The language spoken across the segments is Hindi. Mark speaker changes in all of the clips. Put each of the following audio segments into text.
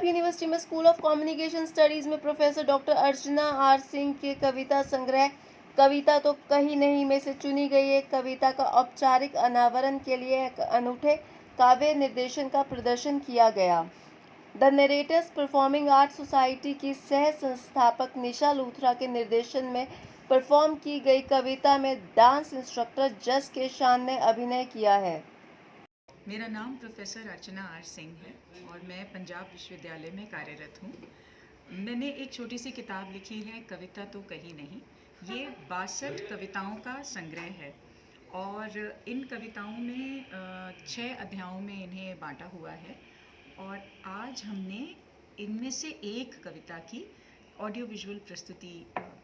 Speaker 1: यूनिवर्सिटी में स्कूल ऑफ कम्युनिकेशन स्टडीज़ में professor doctor Archana R Singh के कविता संग्रह कविता तो कहीं नहीं में से चुनी गई एक कविता का औपचारिक अनावरण के लिए एक अनूठे काव्य निर्देशन का प्रदर्शन किया गया। The narrator's performing art society की सह संस्थापक निशा लूथरा के निर्देशन में परफॉर्म की गई कविता में डांस इंस्ट्रक्टर जस के शान ने अभिनय किया है।
Speaker 2: मेरा नाम प्रोफेसर अर्चना आर सिंह है और मैं पंजाब विश्वविद्यालय में कार्यरत हूँ। मैंने एक छोटी सी किताब लिखी है, कविता तो कहीं नहीं। ये 62 कविताओं का संग्रह है और इन कविताओं में 6 अध्यायों में इन्हें बांटा हुआ है और आज हमने इनमें से एक कविता की ऑडियो विजुअल प्रस्तुति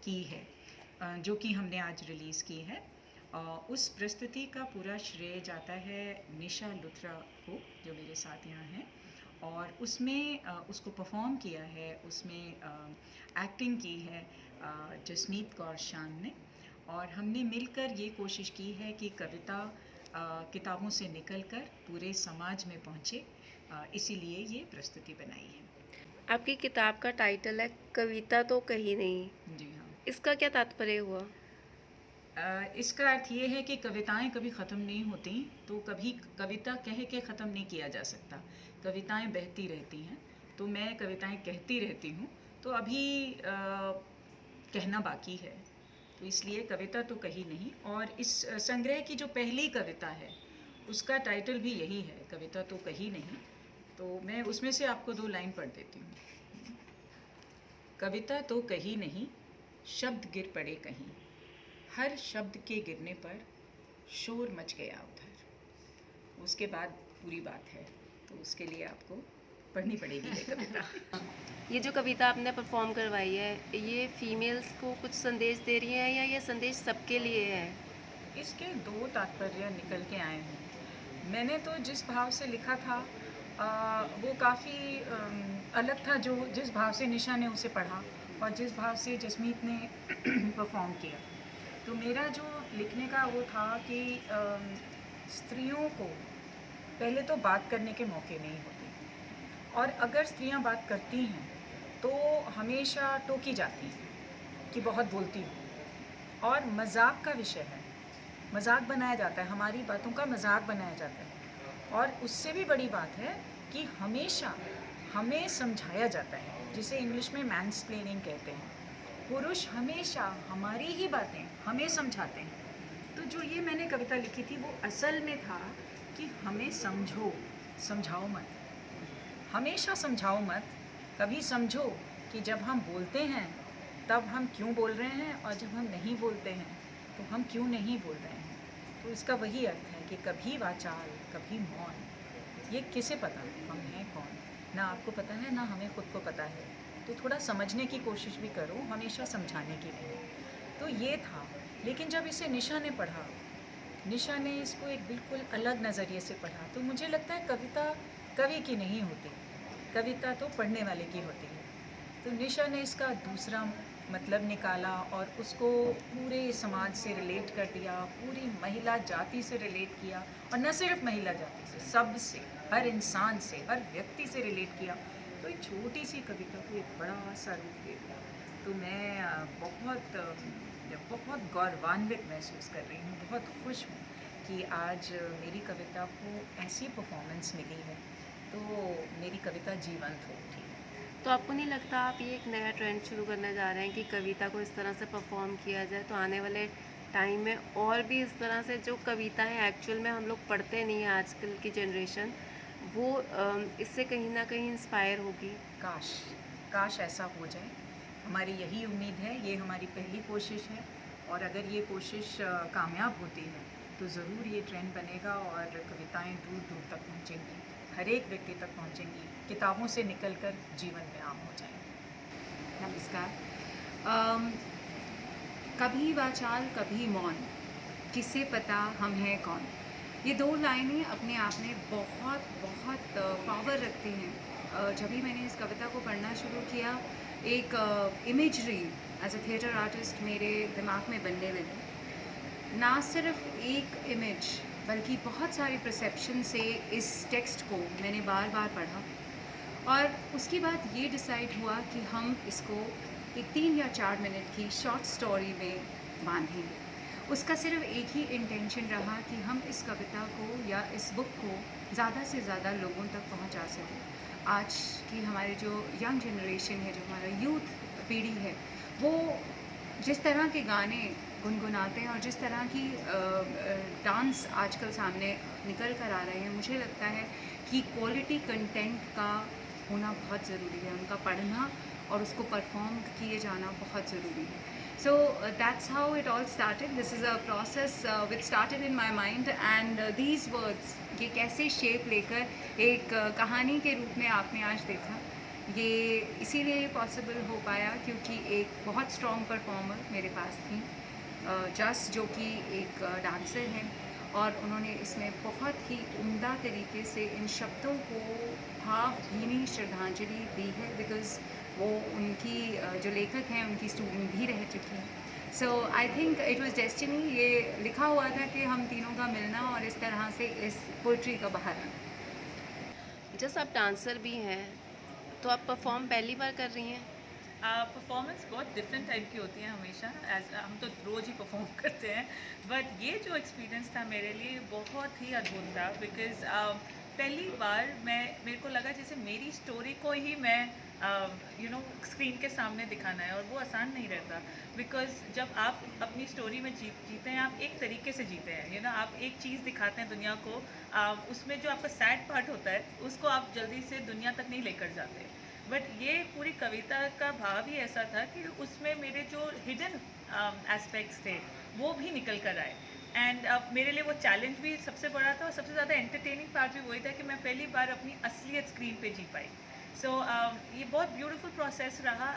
Speaker 2: की है, जो कि हमने आज रिलीज़ की है। उस प्रस्तुति का पूरा श्रेय जाता है निशा लूथरा को, जो मेरे साथ यहाँ हैं, और उसमें उसको परफॉर्म किया है, उसमें एक्टिंग की है जसमीत कौर शान ने। और हमने मिलकर ये कोशिश की है कि कविता किताबों से निकलकर पूरे समाज में पहुँचे, इसीलिए ये प्रस्तुति बनाई है।
Speaker 1: आपकी किताब का टाइटल है कविता तो कहीं नहीं।
Speaker 2: जी हाँ।
Speaker 1: इसका क्या तात्पर्य हुआ?
Speaker 2: इसका अर्थ ये है कि कविताएं कभी ख़त्म नहीं होती, तो कभी कविता कह के ख़त्म नहीं किया जा सकता। कविताएं बहती रहती हैं, तो मैं कविताएं कहती रहती हूँ, तो अभी कहना बाकी है, तो इसलिए कविता तो कहीं नहीं। और इस संग्रह की जो पहली कविता है उसका टाइटल भी यही है, कविता तो कहीं नहीं। तो मैं उसमें से आपको 2 लाइन पढ़ देती हूँ। कविता तो कहीं नहीं, शब्द गिर पड़े कहीं, हर शब्द के गिरने पर शोर मच गया उधर। उसके बाद पूरी बात है, तो उसके लिए आपको पढ़नी पड़ेगी ये कविता।
Speaker 1: ये जो कविता आपने परफॉर्म करवाई है, ये फीमेल्स को कुछ संदेश दे रही है या ये संदेश सबके लिए है?
Speaker 2: इसके 2 तात्पर्य निकल के आए हैं। मैंने तो जिस भाव से लिखा था वो काफ़ी अलग था, जो जिस भाव से निशा ने उसे पढ़ा और जिस भाव से जसमीत ने परफॉर्म किया। तो मेरा जो लिखने का वो था कि स्त्रियों को पहले तो बात करने के मौके नहीं होते, और अगर स्त्रियां बात करती हैं तो हमेशा टोकी जाती हैं कि बहुत बोलती हूँ, और मजाक का विषय है, मजाक बनाया जाता है, हमारी बातों का मजाक बनाया जाता है। और उससे भी बड़ी बात है कि हमेशा हमें समझाया जाता है, जिसे इंग्लिश में मैंसप्लेनिंग कहते हैं। पुरुष हमेशा हमारी ही बातें हमें समझाते हैं। तो जो ये मैंने कविता लिखी थी वो असल में था कि हमें समझो, समझाओ मत, हमेशा समझाओ मत। कभी समझो कि जब हम बोलते हैं तब हम क्यों बोल रहे हैं, और जब हम नहीं बोलते हैं तो हम क्यों नहीं बोल रहे हैं। तो इसका वही अर्थ है कि कभी वाचाल कभी मौन। ये किसे पता हम हैं कौन? ना आपको पता है, ना हमें खुद को पता है। तो थोड़ा समझने की कोशिश भी करो, हमेशा समझाने की नहीं। तो ये था। लेकिन जब इसे निशा ने पढ़ा, निशा ने इसको एक बिल्कुल अलग नज़रिए से पढ़ा, तो मुझे लगता है कविता कवि की नहीं होती, कविता तो पढ़ने वाले की होती है। तो निशा ने इसका दूसरा मतलब निकाला और उसको पूरे समाज से रिलेट कर दिया, पूरी महिला जाति से रिलेट किया, और न सिर्फ महिला जाति से, सबसे, हर इंसान से, हर व्यक्ति से रिलेट किया। तो एक छोटी सी कविता को एक बड़ा सा रूप दे दिया। तो मैं बहुत गौरवान्वित महसूस कर रही हूँ, बहुत खुश हूँ कि आज मेरी कविता को ऐसी परफॉर्मेंस मिली है, तो मेरी कविता जीवंत हो उठी।
Speaker 1: तो आपको नहीं लगता आप ये एक नया ट्रेंड शुरू करने जा रहे हैं कि कविता को इस तरह से परफॉर्म किया जाए, तो आने वाले टाइम में और भी इस तरह से जो कविताएं एक्चुअल में हम लोग पढ़ते नहीं हैं, आजकल की जनरेशन, वो इससे कहीं ना कहीं इंस्पायर होगी?
Speaker 2: काश काश ऐसा हो जाए, हमारी यही उम्मीद है, ये हमारी पहली कोशिश है। और अगर ये कोशिश कामयाब होती है तो ज़रूर ये ट्रेंड बनेगा और कविताएं दूर दूर तक पहुँचेंगी, हर एक व्यक्ति तक पहुँचेंगी, किताबों से निकलकर जीवन में आम हो जाएंगी।
Speaker 3: नमस्कार। कभी वाचाल कभी मौन, किसे पता हम हैं कौन। ये 2 लाइनें अपने आप में बहुत बहुत पावर रखती हैं। जब भी मैंने इस कविता को पढ़ना शुरू किया, एक imagery as a theatre artist मेरे दिमाग में बनने लगी। ना सिर्फ एक इमेज बल्कि बहुत सारी परसेप्शन से इस टेक्स्ट को मैंने बार बार पढ़ा और उसके बाद ये डिसाइड हुआ कि हम इसको एक 3 या 4 मिनट की शॉर्ट स्टोरी में बांधेंगे। उसका सिर्फ एक ही इंटेंशन रहा कि हम इस कविता को या इस बुक को ज़्यादा से ज़्यादा लोगों तक पहुंचा सकें। आज की हमारे जो यंग जनरेशन है, जो हमारा यूथ पीढ़ी है, वो जिस तरह के गाने गुनगुनाते हैं और जिस तरह की डांस आजकल सामने निकल कर आ रहे हैं, मुझे लगता है कि क्वालिटी कंटेंट का होना बहुत ज़रूरी है, उनका पढ़ना और उसको परफॉर्म किए जाना बहुत ज़रूरी है। So that's how it all started. This is a process which started in my mind, and these words ये कैसे शेप लेकर एक कहानी के रूप में आपने आज देखा, ये इसीलिए पॉसिबल हो पाया क्योंकि एक बहुत स्ट्रॉन्ग परफॉर्मर मेरे पास थी, जस, जो कि एक डांसर हैं, और उन्होंने इसमें बहुत ही उम्दा तरीके से इन शब्दों को भावभीनी श्रद्धांजलि दी है, बिकॉज़ वो उनकी जो लेखक हैं उनकी स्टूडेंट भी रह चुकी हैं। So I think it was destiny. ये लिखा हुआ था कि हम तीनों का मिलना और इस तरह से इस पोइट्री का बाहर आना।
Speaker 1: जैसे आप डांसर भी हैं, तो आप परफॉर्म पहली बार कर रही हैं?
Speaker 2: परफॉर्मेंस बहुत डिफरेंट टाइप की होती है हमेशा, एज हम तो रोज़ ही परफॉर्म करते हैं, बट ये जो एक्सपीरियंस था मेरे लिए बहुत ही अद्भुत था, बिकॉज़ पहली बार मेरे को लगा जैसे मेरी स्टोरी को ही मैं स्क्रीन के सामने दिखाना है, और वो आसान नहीं रहता, बिकॉज़ जब आप अपनी स्टोरी में जीते हैं, आप एक तरीके से जीते हैं, आप एक चीज़ दिखाते हैं दुनिया को, उसमें जो आपका सैड पार्ट होता है उसको आप जल्दी से दुनिया तक नहीं लेकर जाते। बट ये पूरी कविता का भाव ही ऐसा था कि उसमें मेरे जो हिडन एस्पेक्ट्स थे वो भी निकल कर आए, एंड मेरे लिए वो चैलेंज भी सबसे बड़ा था, और सबसे ज़्यादा एंटरटेनिंग पार्ट भी वही था कि मैं पहली बार अपनी असलियत स्क्रीन पे जी पाई। सो ये बहुत ब्यूटीफुल प्रोसेस रहा,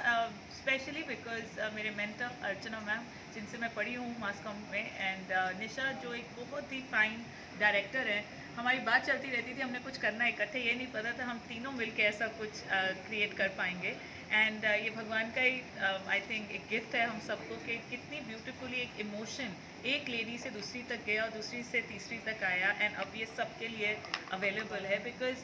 Speaker 2: स्पेशली बिकॉज मेरे मेंटर अर्चना मैम, जिनसे मैं पढ़ी हूँ मास कॉम में, एंड निशा जो एक बहुत ही फाइन डायरेक्टर है। हमारी बात चलती रहती थी, हमने कुछ करना इकट्ठे, ये नहीं पता था हम तीनों मिलके ऐसा कुछ क्रिएट कर पाएंगे, एंड ये भगवान का ही आई थिंक एक गिफ्ट है हम सबको कि कितनी ब्यूटीफुली एक इमोशन एक लेडी से दूसरी तक गया और दूसरी से तीसरी तक आया, एंड अब ये सबके लिए अवेलेबल है। बिकॉज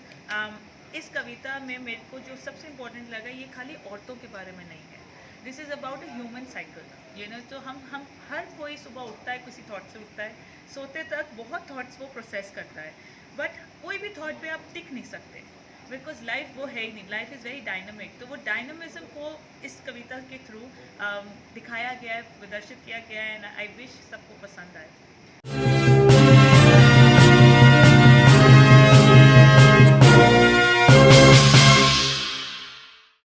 Speaker 2: इस कविता में मेरे को जो सबसे इम्पोर्टेंट लगा, ये खाली औरतों के बारे में नहीं है, this is about a human cycle. तो हम हर कोई सुबह उठता है, किसी थॉट से उठता है, सोते तक बहुत थॉट्स वो प्रोसेस करता है, बट कोई भी थॉट पे आप टिक नहीं सकते, बिकॉज लाइफ वो है ही नहीं, लाइफ इज़ वेरी डायनामिक। तो वो डायनामिज्म को इस कविता के थ्रू दिखाया गया है, प्रदर्शित किया गया है, एंड आई विश सबको पसंद आए।